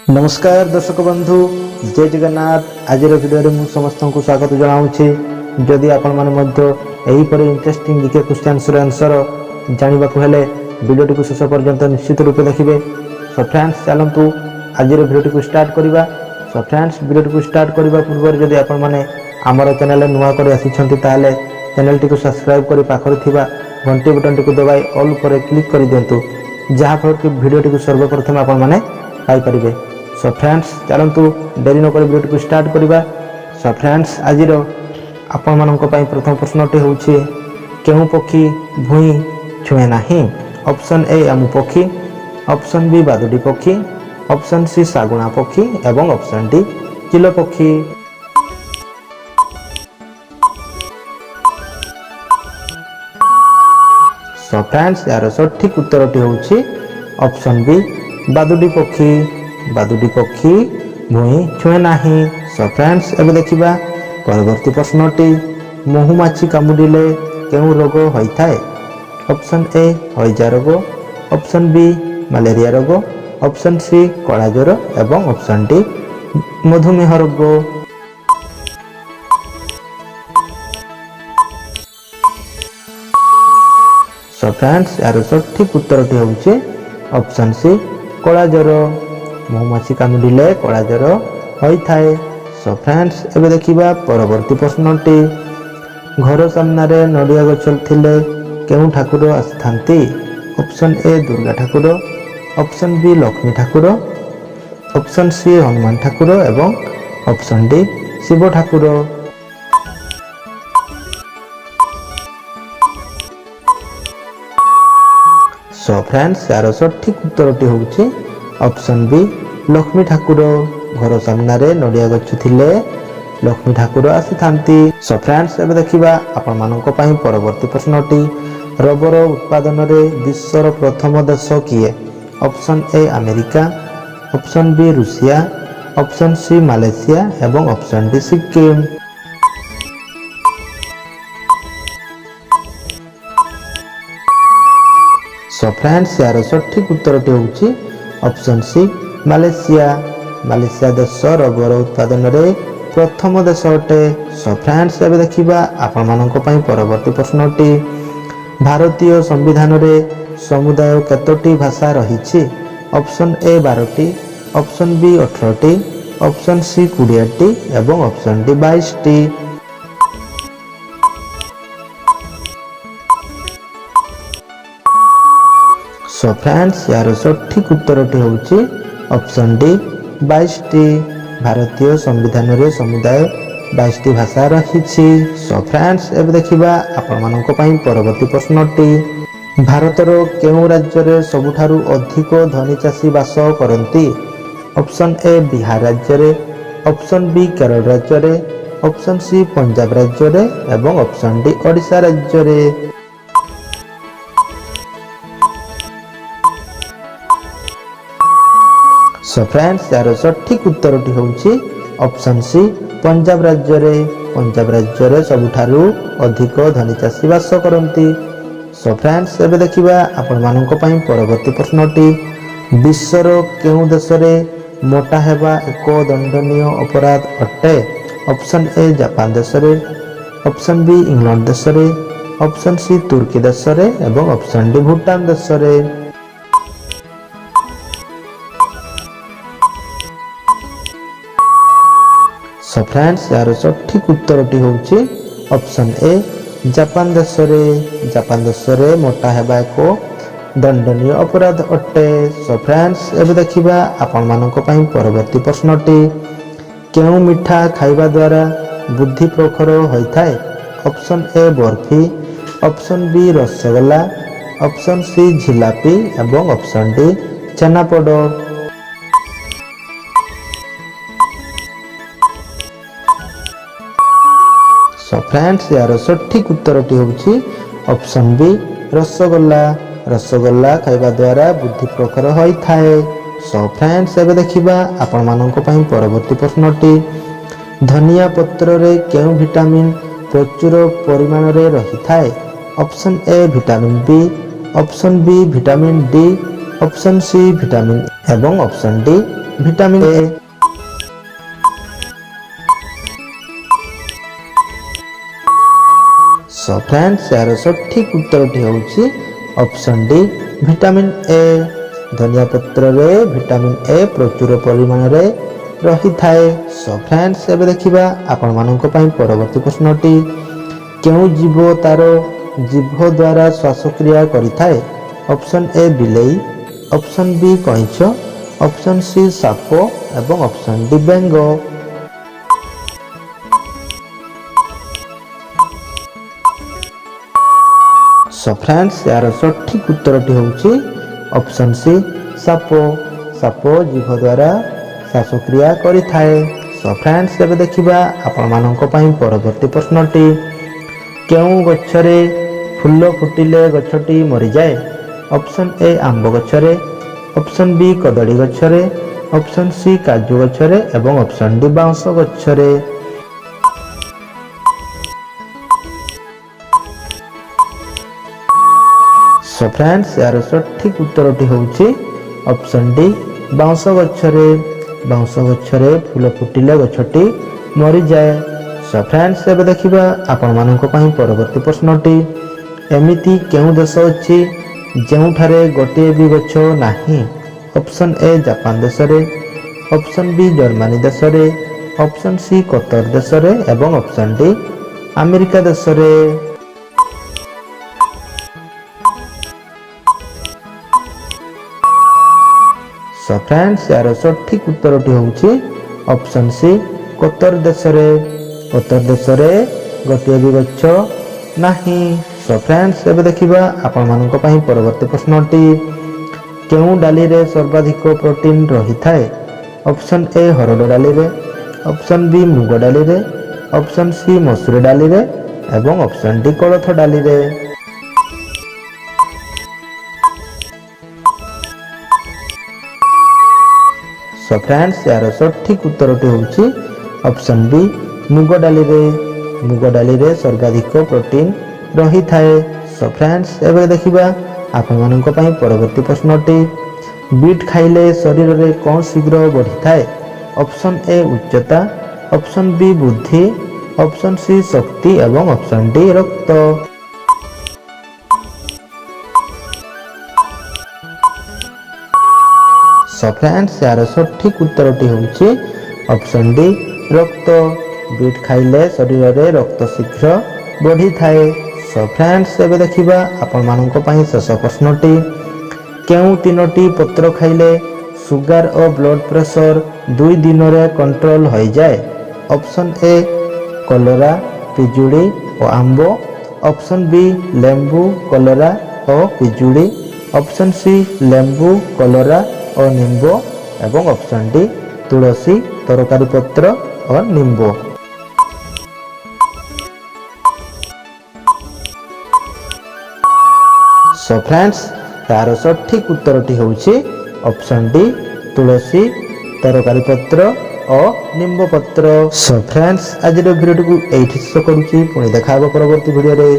नमस्कार दर्शक बंधु जय जगन्नाथ। आज भिडियो में समस्त को स्वागत जनाऊँगी। जदि आपण मैंने इंटरेस्टिंग जीके क्वेश्चन आंसर जानवा हेले भिडियो शेष पर्यंत निश्चित रूप देखिए। सो फ्रेंड्स चलतु आज भिडियो स्टार्ट करवा। सो फ्रेंड्स भिडियो स्टार्ट करने पूर्व जदि आपण मैंने आमर चैनल नुआ कर चैनल टी सब्सक्राइब कर पाखर थिबा घंटी बटन टी दबाई ऑल पर क्लिक कर दिंतु जहाँफल कि भिडियो टी सर्वप्रथम आपण मैंने पाइपर। सो फ्रेंड्स चलतु डेरी नक भिडियो को स्टार्ट करवा। सो फ्रेंड्स आज आपण मानक प्रथम प्रश्नटी हूँ केउं पक्षी भूई छुए नाही। ऑप्शन ए आमु पक्षी, ऑप्शन बी बादुडी पक्षी, ऑप्शन सी सागुणा पक्षी एवं ऑप्शन डी चिल पक्षी। सो फ्रेंड्स यार सठिक उत्तरटी हूँ ऑप्शन बी बादुडी पक्षी। बादुडी पक्षी भूई छुए नाही। सो फ्रेंड्स एबे देखिबा परवर्ती प्रश्नटी महुमाछी कामुडिले केउं रोग होइथाय। ऑप्शन ए हइजा रोग, ऑप्शन बी मलेरिया रोग, ऑप्शन सी कला ज्वर एवं ऑप्शन डी मधुमेह रोग। सो फ्रेंड्स यार सठिक उत्तरटी हूँ ऑप्शन सी कला ज्वर। महुमाछी कामुडिले कला ज्वर होइथाय। सो फ्रेंड्स एबे देखिबा परवर्ती प्रश्नटी घर सामने नड़िया गछ थिले केउं ठाकुर आसिथांती। ऑप्शन ए दुर्गा ठाकुर, ऑप्शन बी लक्ष्मी ठाकुर, ऑप्शन सी हनुमान ठाकुर एवं ऑप्शन डी शिव ठाकुर। सो फ्रेंड्स यार सठिक उत्तरटी हूँ ऑप्शन बी लक्ष्मी ठाकुर। घर सामने नड़िया गछ थिले लक्ष्मी ठाकुर आसिथांती। सो फ्रेंड्स एबे देखिबा आपण मानक पई परवर्ती प्रश्नटी रबर उत्पादन रे विश्वर प्रथम देश किए। Option A America, option B रूसिया, ऑप्शन सी मालयसिया एवं option D Sikkim. So friends यार सठिक उत्तरटी हूँ ऑप्शन सी मालयसिया। मालयसिया देश रबर उत्पादन रे प्रथम देश अटे। सो फ्रेंड्स एबे देखिबा आपण मानक पई परवर्ती प्रश्नटी भारतीय संविधान रे समुदाय केतोटी भाषा रहिछि। ऑप्शन ए 12टी, ऑप्शन बी 18टी, ऑप्शन सी 20टी एवं ऑप्शन डी 22टी। सो फ्रेंड्स यार सठिक उत्तरटी हूँ ऑप्शन डी 22टी। भारतीय संविधान रे समुदाय 22टी भाषा रही। सो फ्रेंड्स एबे देखिबा आपण मानक पई परवर्ती प्रश्नटी भारतर केउं राज्य रे सबुठारु अधिक धनी चाषी बास करंती। ऑप्शन ए बिहार राज्य रे, ऑप्शन बी केरल राज्य रे, ऑप्शन सी पंजाब राज्य रे एवं ऑप्शन डी ओडिशा राज्य रे। सो फ्रेंड्स यार सठिक उत्तरटी हूँ ऑप्शन सी पंजाब राज्य रे। पंजाब राज्य रे सबुठारु अधिक धनी चाषी बास करंती। सो फ्रेंड्स एबे देखिबा आपण मानक पई परवर्ती प्रश्नटी विश्वर केउं देश रे मोटा हेबा एक दंडनीय अपराध अटे। ऑप्शन ए जापान देश रे, ऑप्शन बी इंग्लैंड देश रे, ऑप्शन सी तुर्की देश रे एवं ऑप्शन डी भूटान देश रे। सो फ्रेंड्स यार सठिक उत्तरटी हूँ ऑप्शन ए जापान देश रे। जापान देश रे मोटा हेबा एक दंडनीय अपराध अटे। सो फ्रेंड्स एबे देखिबा आपण मानक पई परवर्ती प्रश्नटी केउं मिठा खाइबा द्वारा बुद्धि प्रखर होइथाय। Option A barfi, option B rasgulla, option C jalebi एवं option D chhena poda. So friends यार सठिक उत्तरटी हूँ ऑप्शन बी रसगोल्ला। रसगोल्ला खाइबा द्वारा बुद्धि प्रखर होइथाय। सो फ्रेंड्स एबे देखिबा आपण मानक पई परवर्ती प्रश्नटी धनिया पत्र रे केउं विटामिन प्रचुर परिमाण रे रहिथाय। Option A vitamin B, option B vitamin D, option C vitamin एवं option D vitamin A. So friends ଏହାର ସଠିକ୍ ଉତ୍ତରଟି ହେଉଛି ଅପସନ୍ ଡି ଭିଟାମିନ୍ ଏ। ଧନିଆ ପତ୍ରରେ ଭିଟାମିନ୍ ଏ ପ୍ରଚୁର ପରିମାଣରେ ରହିଥାଏ। ସୋ ଫ୍ରେଣ୍ଡସ୍ ଏବେ ଦେଖିବା ଆପଣମାନଙ୍କ ପାଇଁ ପରବର୍ତ୍ତୀ ପ୍ରଶ୍ନଟି। କେଉଁ ଜୀବ ତାର ଜିଭ ଦ୍ୱାରା ଶ୍ୱାସକ୍ରିୟା କରିଥାଏ? ଅପସନ୍ ଏ ବିଲେଇ, ଅପସନ୍ ବି କଇଁଛ, ଅପସନ୍ ସି ସାପ ଏବଂ ଅପସନ୍ ଡି ବେଙ୍ଗ। ସୋ ଫ୍ରେଣ୍ଡସ୍ ଏହାର ସଠିକ୍ ଉତ୍ତରଟି ହେଉଛି ଅପସନ୍ ସି ସାପ। ସାପ ଜିଭ ଦ୍ୱାରା ଶ୍ୱାସକ୍ରିୟା କରିଥାଏ। ସୋ ଫ୍ରେଣ୍ଡସ୍ ଏବେ ଦେଖିବା ଆପଣମାନଙ୍କ ପାଇଁ ପରବର୍ତ୍ତୀ ପ୍ରଶ୍ନଟି। କେଉଁ ଗଛରେ ଫୁଲ ଫୁଟିଲେ ଗଛଟି ମରିଯାଏ? ଅପସନ୍ ଏ ଆମ୍ବ ଗଛରେ, ଅପସନ୍ ବି କଦଳୀ ଗଛରେ, ଅପସନ୍ ସି କାଜୁ ଗଛରେ ଏବଂ ଅପସନ୍ ଡି ବାଉଁଶ ଗଛରେ। ସୋ ଫ୍ରେଣ୍ଡସ୍ ଏହାର ସଠିକ୍ ଉତ୍ତରଟି ହେଉଛି ଅପସନ୍ ଡି ବାଉଁଶ ଗଛରେ। ବାଉଁଶ ଗଛରେ ଫୁଲ ଫୁଟିଲେ ଗଛଟି ମରିଯାଏ। ସୋ ଫ୍ରେଣ୍ଡସ୍ ଏବେ ଦେଖିବା ଆପଣମାନଙ୍କ ପାଇଁ ପରବର୍ତ୍ତୀ ପ୍ରଶ୍ନଟି। ଏମିତି କେଉଁ ଦେଶ ଅଛି ଯେଉଁଠାରେ ଗୋଟିଏ ବି ଗଛ ନାହିଁ? ଅପସନ୍ ଏ ଜାପାନ ଦେଶରେ, ଅପସନ୍ ବି ଜର୍ମାନୀ ଦେଶରେ, ଅପସନ୍ ସି କତର ଦେଶରେ ଏବଂ ଅପସନ୍ ଡି ଆମେରିକା ଦେଶରେ। ସୋ ଫ୍ରେଣ୍ଡସ୍ ଏହାର ସଠିକ୍ ଉତ୍ତରଟି ହେଉଛି ଅପସନ୍ ସି କତର ଦେଶରେ। କତର ଦେଶରେ ଗୋଟିଏ ବି ଗଛ ନାହିଁ। ସୋ ଫ୍ରେଣ୍ଡସ୍ ଏବେ ଦେଖିବା ଆପଣମାନଙ୍କ ପାଇଁ ପରବର୍ତ୍ତୀ ପ୍ରଶ୍ନଟି। କେଉଁ ଡାଲିରେ ସର୍ବାଧିକ ପ୍ରୋଟିନ୍ ରହିଥାଏ? ଅପସନ୍ ଏ ହରଡ଼ ଡାଲିରେ, ଅପସନ୍ ବି ମୁଗ ଡାଲିରେ, ଅପସନ୍ ସି ମସୁର ଡାଲିରେ ଏବଂ ଅପସନ୍ ଡି କୋଳଥ ଡାଲିରେ। ସୋ ଫ୍ରେଣ୍ଡସ୍ ଏହାର ସଠିକ୍ ଉତ୍ତରଟି ହେଉଛି ଅପସନ୍ ବି ମୁଗ ଡାଲିରେ। ମୁଗ ଡାଲିରେ ସର୍ବାଧିକ ପ୍ରୋଟିନ୍ ରହିଥାଏ। ସୋ ଫ୍ରେଣ୍ଡସ୍ ଏବେ ଦେଖିବା ଆପଣମାନଙ୍କ ପାଇଁ ପରବର୍ତ୍ତୀ ପ୍ରଶ୍ନଟି। ବିଟ୍ ଖାଇଲେ ଶରୀରରେ କ'ଣ ଶୀଘ୍ର ବଢ଼ିଥାଏ? ଅପସନ୍ ଏ ଉଚ୍ଚତା, ଅପସନ୍ ବି ବୁଦ୍ଧି, ଅପସନ୍ ସି ଶକ୍ତି ଏବଂ ଅପସନ୍ ଡି ରକ୍ତ। ସୋ ଫ୍ରେଣ୍ଡସ୍ ଏହାର ସଠିକ୍ ଉତ୍ତରଟି ହେଉଛି ଅପସନ୍ ଡି ରକ୍ତ। ବିଟ୍ ଖାଇଲେ ଶରୀରରେ ରକ୍ତ ଶୀଘ୍ର ବଢ଼ିଥାଏ। ସୋ ଫ୍ରେଣ୍ଡସ୍ ଏବେ ଦେଖିବା ଆପଣମାନଙ୍କ ପାଇଁ ଶେଷ ପ୍ରଶ୍ନଟି। କେଉଁ ତିନୋଟି ପତ୍ର ଖାଇଲେ ସୁଗାର ଓ ବ୍ଲଡ଼ ପ୍ରେସର 2 ଦିନରେ କଣ୍ଟ୍ରୋଲ ହୋଇଯାଏ? ଅପସନ୍ ଏ କଲରା, ପିଜୁଳି ଓ ଆମ୍ବ, ଅପସନ୍ ବି ଲେମ୍ବୁ, କଲରା ଓ ପିଜୁଳି, ଅପସନ୍ ସି ଲେମ୍ବୁ, କଲରା ଓ ନିମ୍ବ ଏବଂ ଅପସନ୍ ଡି ତୁଳସୀ, ତରକାରୀ ପତ୍ର ଓ ନିମ୍ବ। ସୋ ଫ୍ରେଣ୍ଡସ୍ ତାର ସଠିକ୍ ଉତ୍ତରଟି ହେଉଛି ଅପସନ୍ ଡି ତୁଳସୀ, ତରକାରୀ ପତ୍ର ଓ ନିମ୍ବ ପତ୍ର। ସୋ ଫ୍ରେଣ୍ଡସ୍ ଆଜିର ଭିଡ଼ିଓଟିକୁ ଏଇଠି ଶେଷ କରୁଛି। ପୁଣି ଦେଖା ହେବ ପରବର୍ତ୍ତୀ ଭିଡ଼ିଓରେ।